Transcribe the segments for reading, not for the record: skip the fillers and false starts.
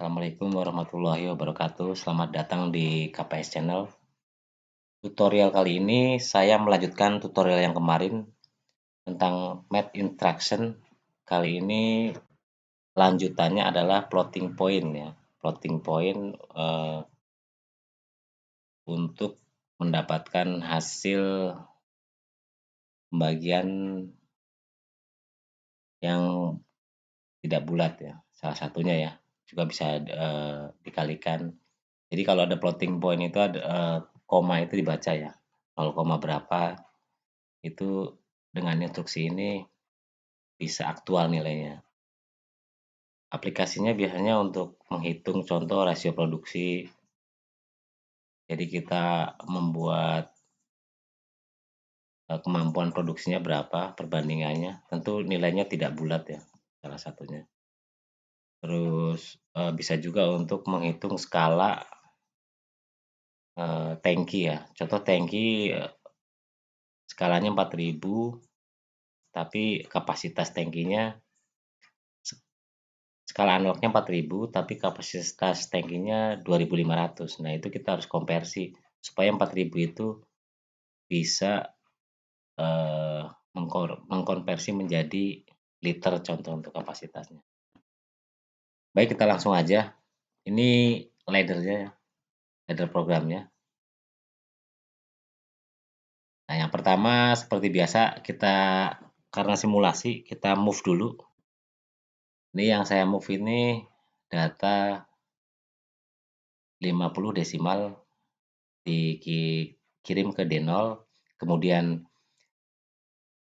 Assalamualaikum warahmatullahi wabarakatuh. Selamat datang di KPS Channel. Tutorial kali ini saya melanjutkan tutorial yang kemarin tentang math instruction. Kali ini lanjutannya adalah plotting point ya. Plotting point untuk mendapatkan hasil pembagian yang tidak bulat ya. Salah satunya ya. Juga bisa dikalikan. Jadi kalau ada plotting point itu ada koma itu dibaca ya. 0, berapa itu dengan instruksi ini bisa aktual nilainya. Aplikasinya biasanya untuk menghitung contoh rasio produksi. Jadi kita membuat kemampuan produksinya berapa, perbandingannya. Tentu nilainya tidak bulat ya, salah satunya. Terus bisa juga untuk menghitung skala tangki ya. Contoh tangki skalanya 4000, tapi kapasitas tangkinya skala analognya 4000, tapi kapasitas tangkinya 2500. Nah, itu kita harus konversi supaya 4000 itu bisa mengkonversi menjadi liter contoh untuk kapasitasnya. Baik, kita langsung aja. Ini laddernya, ladder programnya. Nah, yang pertama seperti biasa kita karena simulasi kita move dulu. Ini yang saya move ini data 50 desimal dikirim ke D0, kemudian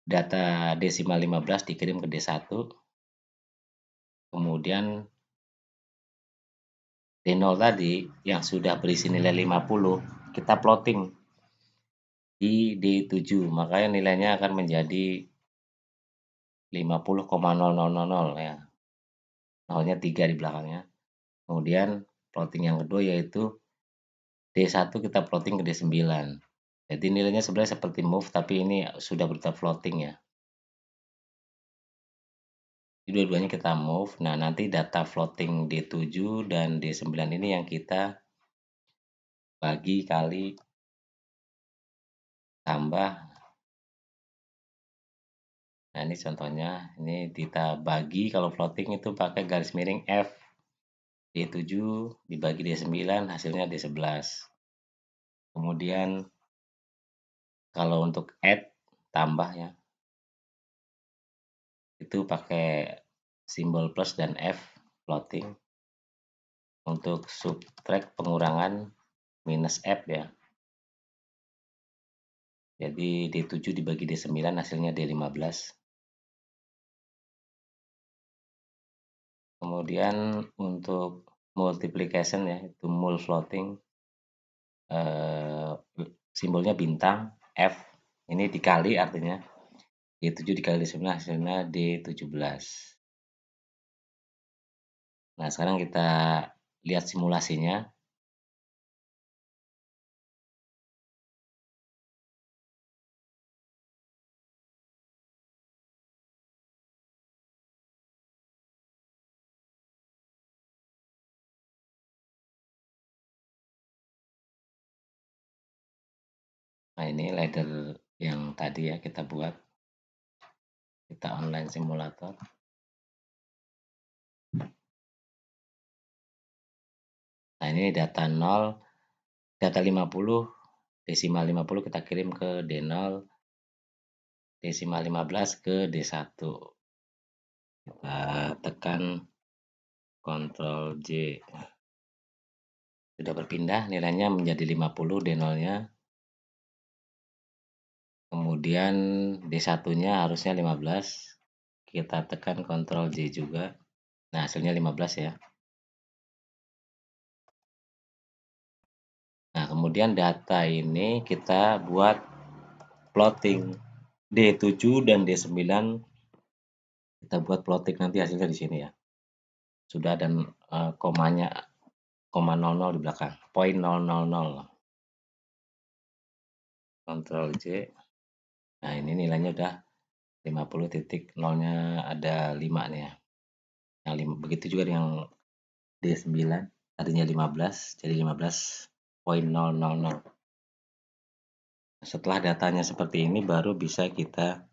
data desimal 15 dikirim ke D1, kemudian D0 tadi yang sudah berisi nilai 50 kita plotting di D7, makanya nilainya akan menjadi 50,0000 ya. Nolnya 3 di belakangnya. Kemudian plotting yang kedua yaitu D1 kita plotting ke D9. Jadi nilainya sebenarnya seperti move, tapi ini sudah berupa floating ya. Dua-duanya kita move. Nah, nanti data floating D7 dan D9 ini yang kita bagi kali tambah. Nah, ini contohnya. Ini kita bagi kalau floating itu pakai garis miring F. D7 dibagi D9 hasilnya D11. Kemudian kalau untuk add tambah ya. Itu pakai simbol plus dan F floating. Untuk subtract pengurangan minus F ya. Jadi D7 dibagi D9 hasilnya D15. Kemudian untuk multiplication ya, itu mul floating. Simbolnya bintang F. Ini dikali artinya D7 dikali D9 hasilnya D17. Nah, sekarang kita lihat simulasinya. Nah, ini ladder yang tadi ya kita buat. Kita online simulator. Nah, ini data 0, data 50, desimal 50 kita kirim ke D0, desimal 15 ke D1. Kita tekan Ctrl J. Sudah berpindah, nilainya menjadi 50 D0-nya. Kemudian D1-nya harusnya 15. Kita tekan Ctrl J juga. Nah, hasilnya 15 ya. Nah, kemudian data ini kita buat plotting. D7 dan D9 kita buat plotting nanti hasilnya di sini ya. Sudah dan komanya, koma 00 di belakang. Poin 000. Ctrl J. Nah, ini nilainya udah 50 titik, nolnya ada 5 nih ya. Yang 5, begitu juga yang D9, tadinya 15, jadi 15.000. Setelah datanya seperti ini baru bisa kita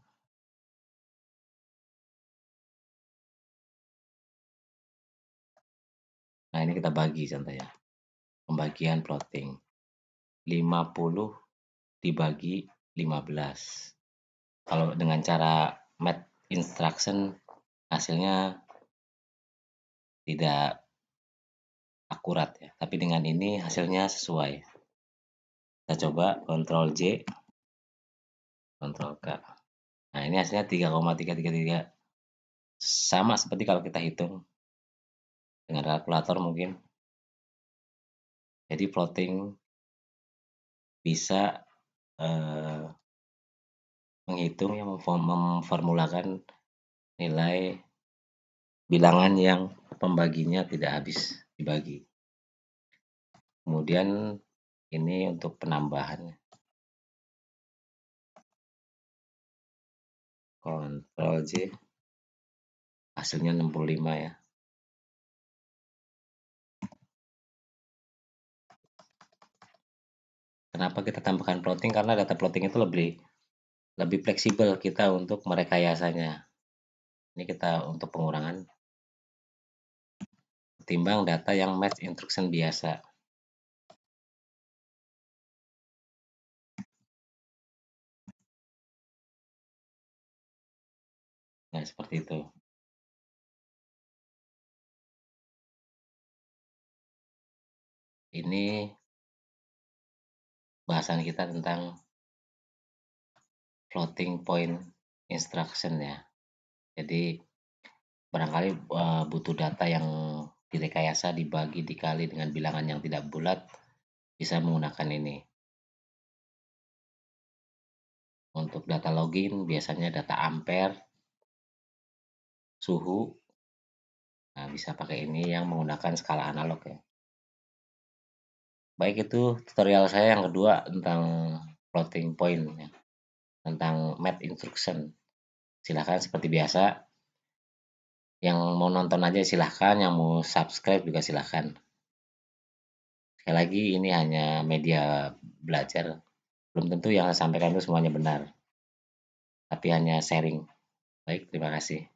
nah ini kita bagi contohnya. Pembagian plotting. 50 dibagi 15. Kalau dengan cara math instruction hasilnya tidak akurat ya, tapi dengan ini hasilnya sesuai. Kita coba Ctrl J, Ctrl K. Nah, ini hasilnya 3,333. Sama seperti kalau kita hitung dengan kalkulator mungkin. Jadi plotting bisa menghitung yang memformulakan nilai bilangan yang pembaginya tidak habis dibagi. Kemudian ini untuk penambahan. Ctrl J, hasilnya 65 ya. Kenapa kita tambahkan plotting? Karena data plotting itu lebih fleksibel kita untuk merekayasanya. Ini kita untuk pengurangan ketimbang data yang match instruction biasa. Nah, seperti itu. Ini bahasan kita tentang floating point instruction ya. Jadi barangkali butuh data yang direkayasa dibagi dikali dengan bilangan yang tidak bulat, bisa menggunakan ini. Untuk data login biasanya data ampere, suhu. Nah, bisa pakai ini yang menggunakan skala analog ya. Baik, itu tutorial saya yang kedua tentang floating point ya, tentang math instruction. Silahkan seperti biasa, yang mau nonton aja silahkan, yang mau subscribe juga silahkan. Sekali lagi ini hanya media belajar, belum tentu yang saya sampaikan itu semuanya benar, tapi hanya sharing. Baik, terima kasih.